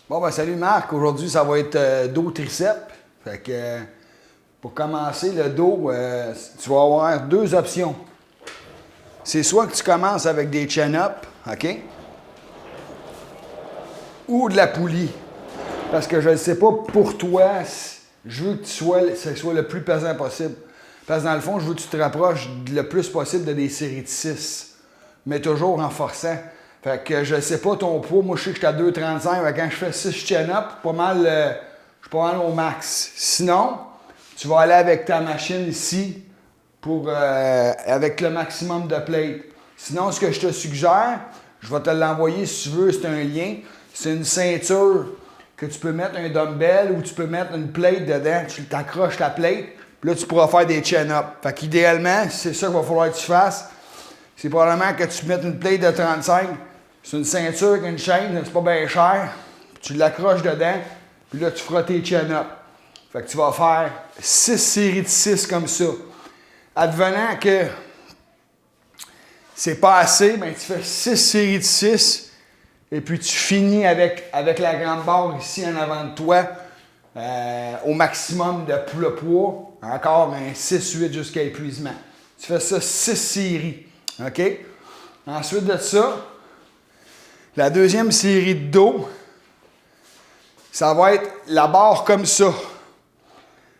Bon, ben salut Marc. Aujourd'hui, ça va être dos triceps. Fait que pour commencer le dos, tu vas avoir deux options. C'est soit que tu commences avec des chin-up, OK? Ou de la poulie. Parce que je ne sais pas pour toi, je veux que ce soit le plus pesant possible. Parce que dans le fond, je veux que tu te rapproches le plus possible de des séries de 6. Mais toujours en forçant. Fait que je sais pas ton poids, moi je sais que je suis à 2,35, quand je fais 6 chin-up, je suis pas mal au max. Sinon, tu vas aller avec ta machine ici avec le maximum de plate. Sinon, ce que je te suggère, je vais te l'envoyer si tu veux, c'est un lien. C'est une ceinture que tu peux mettre un dumbbell ou tu peux mettre une plate dedans, tu t'accroches la plate, puis là tu pourras faire des chin-up. Fait qu'idéalement, c'est ça qu'il va falloir que tu fasses. C'est probablement que tu mettes une plate de 35. C'est une ceinture avec une chaîne, c'est pas bien cher. Tu l'accroches dedans, puis là, tu feras tes chin-up. Fait que tu vas faire 6 séries de 6 comme ça. Advenant que c'est pas assez, bien, tu fais 6 séries de 6, et puis tu finis avec la grande barre ici en avant de toi, au maximum de le poids, encore un 6-8 jusqu'à épuisement. Tu fais ça 6 séries. OK? Ensuite de ça, la deuxième série de dos, ça va être la barre comme ça.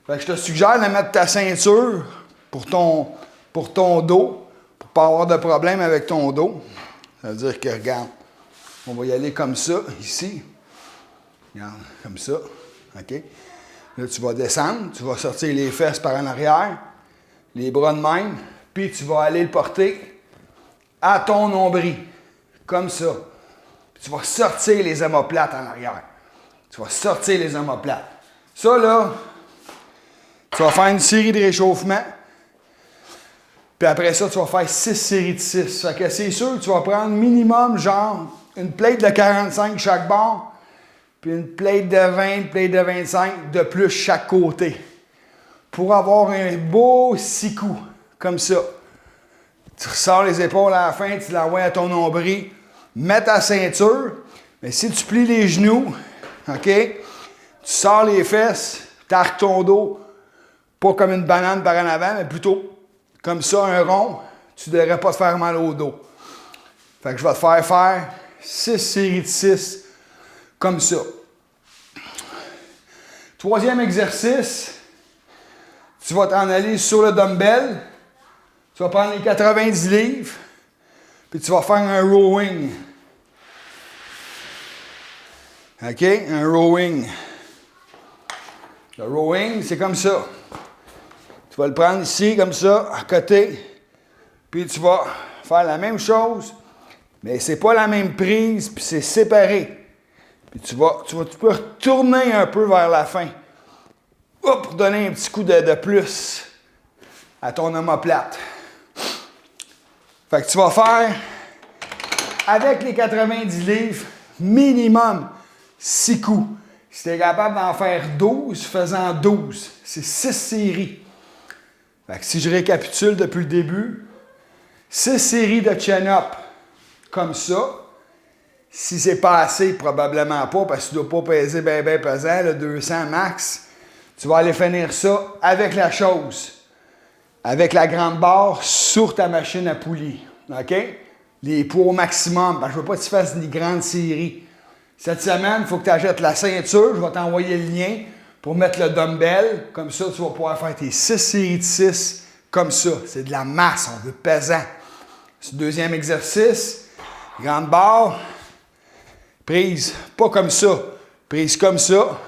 Fait que je te suggère de mettre ta ceinture pour ton dos, pour ne pas avoir de problème avec ton dos. Ça veut dire que, regarde, on va y aller comme ça, ici. Regarde, comme ça. OK? Là, tu vas descendre, tu vas sortir les fesses par en arrière, les bras de même, puis tu vas aller le porter à ton nombril, comme ça. Puis tu vas sortir les omoplates en arrière. Tu vas sortir les omoplates. Ça, là, tu vas faire une série de réchauffement. Puis après ça, tu vas faire 6 séries de 6. Fait que c'est sûr que tu vas prendre minimum, genre, une plate de 45 chaque barre, puis une plate de 20, une plate de 25 de plus chaque côté. Pour avoir un beau 6 coups, comme ça. Tu ressors les épaules à la fin, tu l'envoies à ton nombril, mets ta ceinture, mais si tu plies les genoux, OK, tu sors les fesses, tu arques ton dos, pas comme une banane par en avant, mais plutôt comme ça, un rond, tu ne devrais pas te faire mal au dos. Fait que je vais te faire 6 séries de 6, comme ça. Troisième exercice, tu vas t'en aller sur le dumbbell. Tu vas prendre les 90 livres, puis tu vas faire un rowing. OK? Un rowing. Le rowing, c'est comme ça. Tu vas le prendre ici, comme ça, à côté, puis tu vas faire la même chose, mais c'est pas la même prise, puis c'est séparé. Puis tu peux retourner un peu vers la fin. Pour donner un petit coup de plus à ton omoplate. Fait que tu vas faire, avec les 90 livres, minimum 6 coups. Si tu es capable d'en faire 12, fais-en 12. C'est 6 séries. Fait que si je récapitule depuis le début, 6 séries de chin-up, comme ça. Si c'est pas assez, probablement pas, parce que tu ne dois pas peser bien pesant, le 200 max. Tu vas aller finir ça avec la chose. Avec la grande barre sur ta machine à poulie. OK? Les poids au maximum. Je ne veux pas que tu fasses une grande série. Cette semaine, il faut que tu achètes la ceinture. Je vais t'envoyer le lien pour mettre le dumbbell. Comme ça, tu vas pouvoir faire tes 6 séries de 6 comme ça. C'est de la masse. On veut pesant. C'est le deuxième exercice. Grande barre. Prise pas comme ça. Prise comme ça.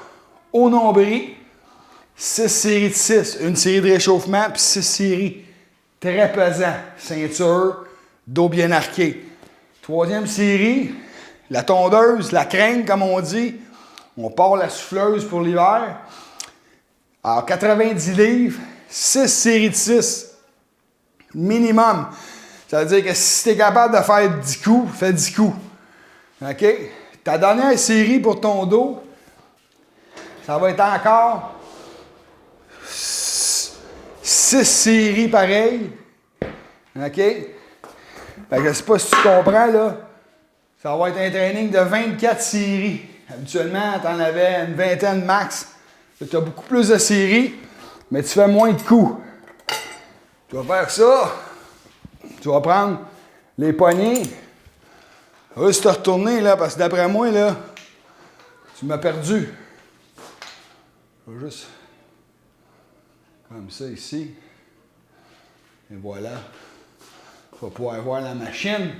Au nombril. 6 séries de 6, une série de réchauffement, puis 6 séries très pesant. Ceinture, dos bien arqué. Troisième série, la tondeuse, la crème, comme on dit. On part la souffleuse pour l'hiver. Alors, 90 livres, 6 séries de 6, minimum. Ça veut dire que si tu es capable de faire 10 coups, fais 10 coups. OK? Ta dernière série pour ton dos, ça va être encore 6 séries pareilles. OK? Fait que je ne sais pas si tu comprends, là. Ça va être un training de 24 séries. Habituellement, tu en avais une vingtaine max. Tu as beaucoup plus de séries, mais tu fais moins de coups. Tu vas faire ça. Tu vas prendre les poignées. Juste te retourner, là, parce que d'après moi, là, tu m'as perdu. Je vais juste comme ça ici. Et voilà. Tu vas pouvoir voir la machine.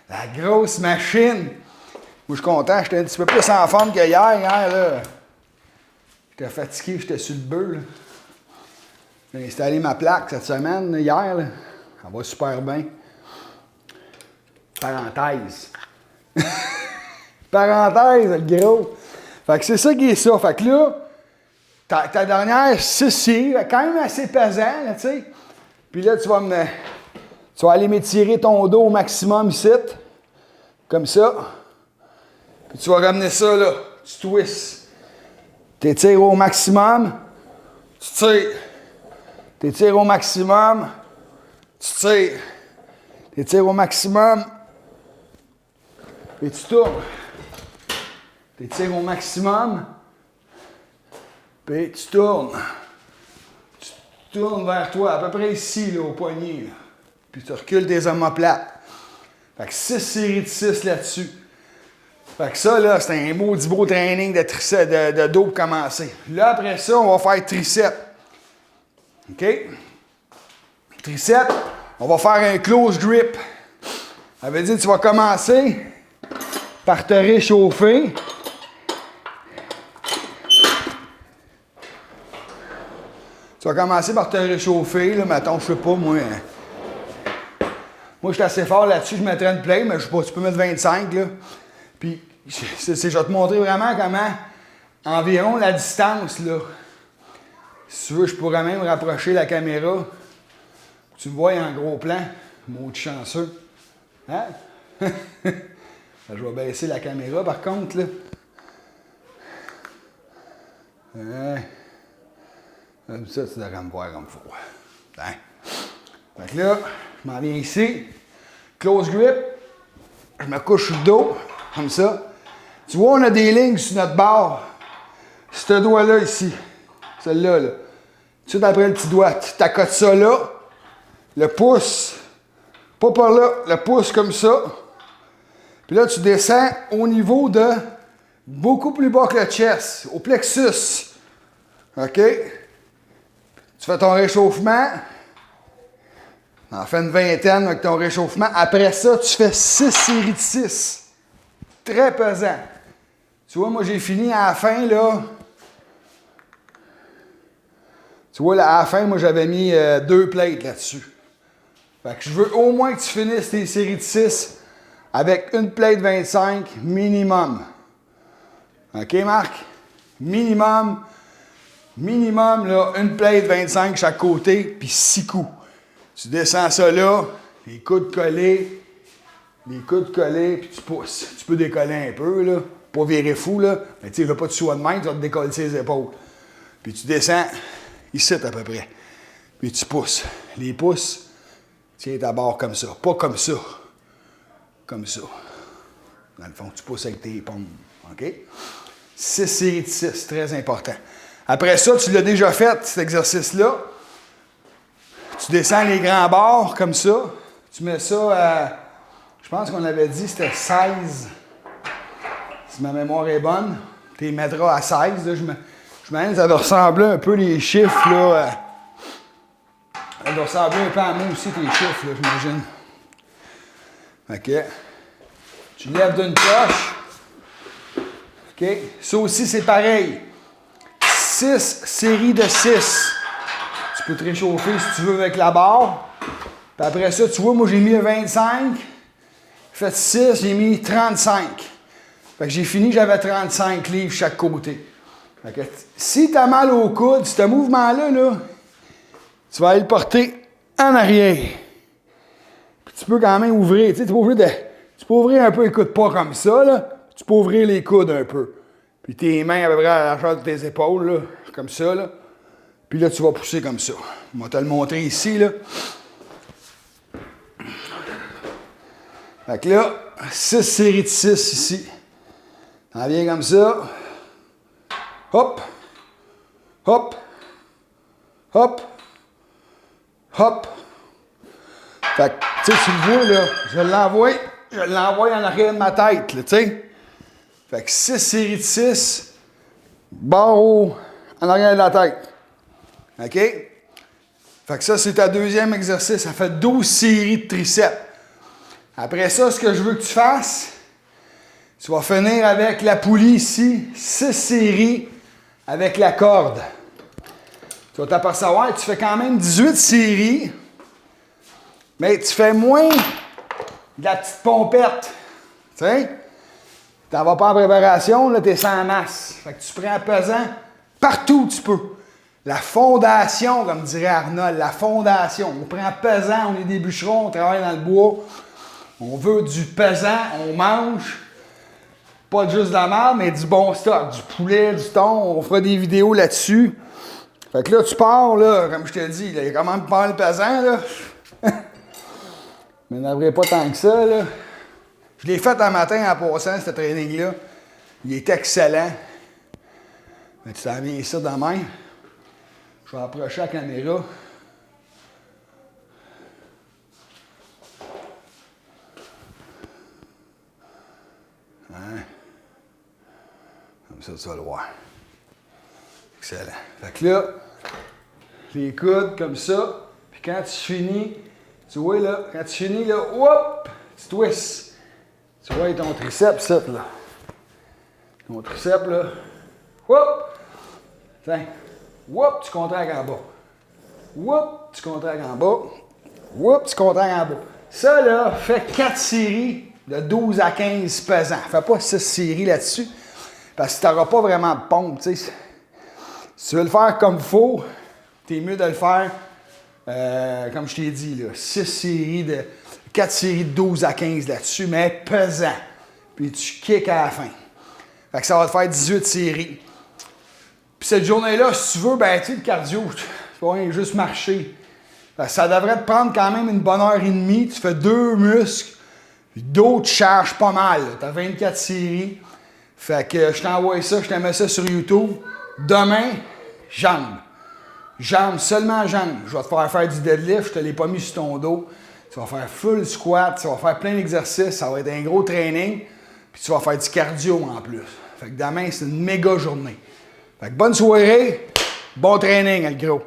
La grosse machine. Moi, je suis content. J'étais un petit peu plus en forme qu'hier. Hier, là, j'étais fatigué. J'étais sur le bœuf, là. J'ai installé ma plaque cette semaine, là, hier. Là. Ça va super bien. Parenthèse. Parenthèse, le gros. Fait que c'est ça qui est ça. Fait que là, ta dernière 6 séries, quand même assez pesant, là, tu sais. Puis là, tu vas aller m'étirer ton dos au maximum ici. Comme ça. Puis tu vas ramener ça, là. Tu twists. T'étires au maximum. Tu tires. T'étires au maximum. Tu tires. T'étires au maximum. Et tu tournes. T'étires au maximum. Puis tu tournes. Tu tournes vers toi, à peu près ici, là, au poignet. Là. Puis tu recules tes omoplates. Fait que 6 séries de 6 là-dessus. Fait que ça, là, c'est un maudit beau training de dos pour commencer. Là, après ça, on va faire triceps. OK? Triceps, on va faire un close grip. Ça veut dire que tu vas commencer par te réchauffer. Tu vas commencer par te réchauffer, là, mettons, je sais pas, moi, je suis assez fort là-dessus, je mettrais une plate, mais je sais pas, tu peux mettre 25, là. Puis, je vais te montrer vraiment comment, environ la distance, là. Si tu veux, je pourrais même rapprocher la caméra. Tu me vois en gros plan, maudit chanceux. Hein? Je vais baisser la caméra, par contre, là. Comme ça, tu devrais me voir comme il faut. Hein? Fait que là, je m'en viens ici. Close grip. Je me couche sur le dos, comme ça. Tu vois, on a des lignes sur notre barre. Ce doigt-là, ici. Celle-là, là. Tout de suite après le petit doigt, tu t'accotes ça là. Le pouce, pas par là, le pouce comme ça. Puis là, tu descends au niveau de beaucoup plus bas que le chest, au plexus. OK? Tu fais ton réchauffement. En fais une vingtaine avec ton réchauffement. Après ça, tu fais 6 séries de 6. Très pesant. Tu vois, moi, j'ai fini à la fin, là. Tu vois, là, à la fin, moi, j'avais mis 2 plates là-dessus. Fait que je veux au moins que tu finisses tes séries de 6 avec une plate 25 minimum. OK, Marc? Minimum, là, une plate 25 chaque côté, puis 6 coups. Tu descends ça là, les coudes collés, puis tu pousses. Tu peux décoller un peu, là. Pas virer fou, là. Mais tu sais, là, pas de soie de main, tu vas te décoller ses épaules. Puis tu descends ici à peu près. Puis tu pousses. Les pouces, tiens ta barre comme ça. Pas comme ça. Comme ça. Dans le fond, tu pousses avec tes paumes. OK? 6 séries de 6, très important. Après ça, tu l'as déjà fait, cet exercice-là. Tu descends les grands bords comme ça. Tu mets ça à, je pense qu'on avait dit, c'était 16. Si ma mémoire est bonne, tu les mettras à 16. Là, je m'imagine, ça doit ressembler un peu les chiffres, là. Ça doit ressembler un peu à moi aussi, tes chiffres, là, j'imagine. OK. Tu lèves d'une coche. OK. Ça aussi, c'est pareil. 6 séries de 6. Tu peux te réchauffer si tu veux avec la barre. Puis après ça, tu vois, moi, j'ai mis un 25. J'ai fait 6, j'ai mis 35. Fait que j'ai fini, j'avais 35 livres chaque côté. Fait que si tu as mal au coude, ce mouvement-là, là, tu vas aller le porter en arrière. Puis tu peux quand même ouvrir. Tu sais, tu peux ouvrir un peu, écoute, pas comme ça, là. Tu peux ouvrir les coudes un peu. Puis tes mains à peu près à la largeur de tes épaules, là, comme ça, là. Puis là, tu vas pousser comme ça. On va te le montrer ici, là. Fait que là, 6 séries de 6 ici. On vient comme ça. Hop. Hop. Hop. Hop. Fait que, tu sais, tu le vois, là, je l'envoie en arrière de ma tête, là, tu sais. Fait que 6 séries de 6, barreau en arrière de la tête. OK? Fait que ça, c'est ta deuxième exercice. Ça fait 12 séries de triceps. Après ça, ce que je veux que tu fasses, tu vas finir avec la poulie ici, 6 séries avec la corde. Tu vas t'apercevoir que tu fais quand même 18 séries, mais tu fais moins de la petite pompette. Tu sais? Tu n'en vas pas en préparation, là, tu es sans masse. Fait que tu prends pesant partout où tu peux. La fondation, comme dirait Arnold, la fondation. On prend pesant, on est des bûcherons, on travaille dans le bois. On veut du pesant, on mange. Pas juste de la merde, mais du bon stock, du poulet, du thon. On fera des vidéos là-dessus. Fait que là, tu pars, là, comme je te dis, il y a quand même pas mal pesant, là. Mais n'avrez pas tant que ça, là. Je l'ai fait un matin en passant, ce training-là. Il est excellent. Mais tu t'en viens ça dans la main. Je vais approcher la caméra. Hein? Comme ça, tu vas le voir. Excellent. Fait que là, les coudes comme ça. Puis quand tu finis, tu vois là, quand tu finis là, hop, tu twists. Tu vois ton triceps, là. Ton triceps, là. Hop! Tiens. Hop, tu contractes en bas. Hop, tu contractes en bas. Hop, tu contractes en bas. Ça, là, fait 4 séries de 12 à 15 pesants. Fais pas 6 séries là-dessus. Parce que tu n'auras pas vraiment de pompe, tu sais. Si tu veux le faire comme il faut, t'es mieux de le faire, comme je t'ai dit, là, 4 séries de 12 à 15 là-dessus, mais pesant. Puis tu kicks à la fin. Fait que ça va te faire 18 séries. Puis cette journée-là, si tu veux, ben tu sais, le cardio, tu vas juste marcher. Ça devrait te prendre quand même une bonne heure et demie. Tu fais 2 muscles, puis d'autres charges pas mal. Tu as 24 séries. Fait que je t'envoie ça, je te mets ça sur YouTube. Demain, jambes. Jambes, seulement jambes. Je vais te faire du deadlift, je te l'ai pas mis sur ton dos. Tu vas faire full squat, tu vas faire plein d'exercices, ça va être un gros training. Puis tu vas faire du cardio en plus. Fait que demain, c'est une méga journée. Fait que bonne soirée, bon training, le gros.